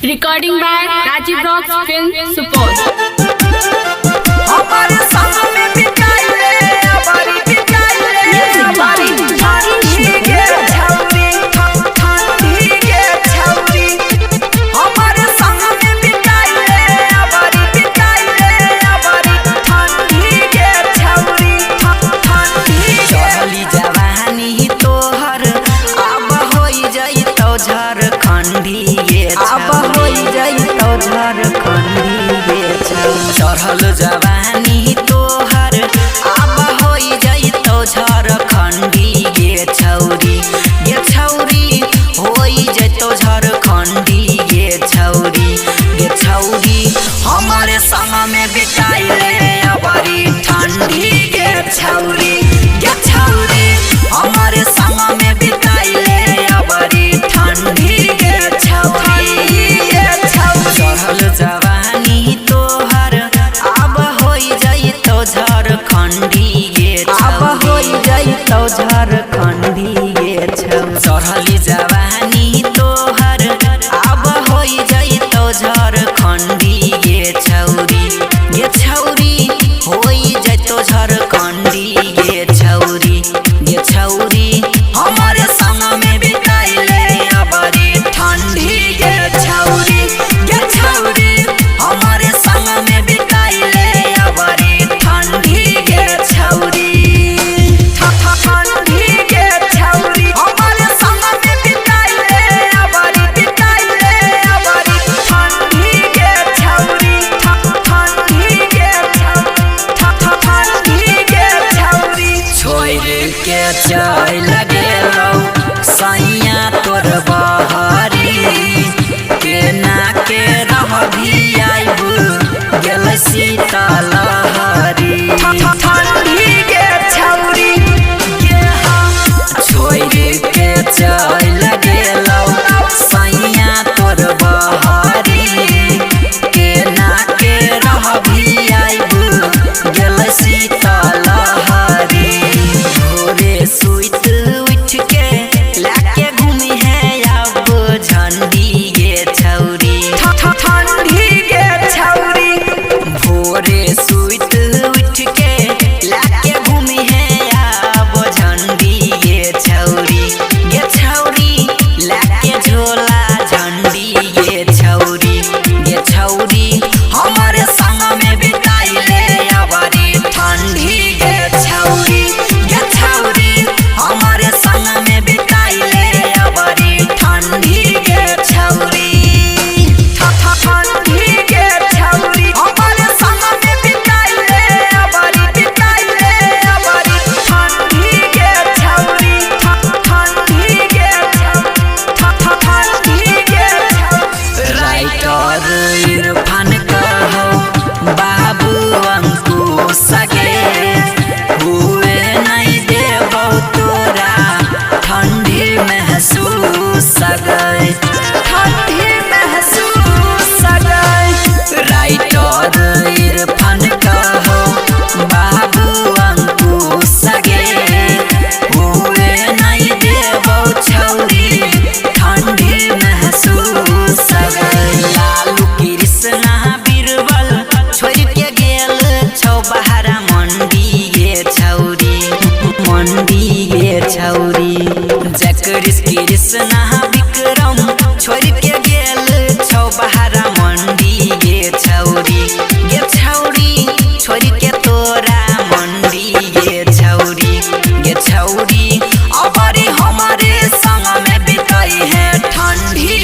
Recording by Rajiv Rocks Film Support. हमारे संग में बिताइले हमारी बिताइले हमारी ठंडी के छौरी ठंडी के छौरी हमारे संग में बिताइले हमारी ठंडी के छौरी ठंडी चली जवानी तोहर अब होई जाई तो झारखंडी ये अब होई जाई तो झारखंडी ये चढ़ल जवानी तोहर अब होई जाई तो झारखंडी ये छौरी होई जाई तो झारखंडी ये छौरी हमारे संग में बिताइले अबरी ठंडी ये छौरी हमारे संग में बिताइले अबरी ठंडी ये छौरी चढ़ल जवानी तोहर अब होई जाई तो झारखंडी ये अब होई जाई तो झारखंडी ये चढ़ल जवानी तोहर अब होई जाई तो झारखंडी ये छौरी होई जाई तो झारखंडी ये छौरी हमारे संग में बिताइले अबरी ठंडी ये छौरी हमारे संग में बिताइले अबरी ठंडी के छौरी ठंडी के छौरी हमारे संग में बिताइले अबरी ठंडी के छौरी ठंडी के छौरी छोड़ के चल गेलौ सैया तोर बहरी केना के रहबी आइब गेल सीतलहरी ठंडी के छौरी छोड़ के चल गेलौ सैया तोर बहरी केना के रहबी आइब गेल सीतलहरी भोरे सुइत उठ के लाके घूमी है अब झंडी ये छौरी ठंडी के छौरी भोरे सुइत उठ के लाके घूमी है अब झंडी ये छौरी लाके झोला झंडी ये छौरी हमारे संग में बिताइले अबरी ठंडी ये छौरी हमारे संग में बिताइले अबरी ठंडी के छौरी ठंडी के छौरी हमारे संग में बिताइले अबरी ठंडी के छौरी ठंडी के राइटर इरफान कहो बाबू अंकुश के हुए नहीं देबौ तोरा ठंडी महसूस गए राइटर इरफान कहो बाबू अंकुश के हुए नहीं देबौ छौरी ठंडी महसूस गए लालू कृष्णा बीरबल छोड़ के गेल छौ बहारा मंडी ये छौरी जकरिस कृष्णा विक्रम छोड़ के गेल छौ बहारा मंडी ये छौरी छोड़ के तोरा मंडी ये छौरी अबरी हमारे संग में बिताई है ठंडी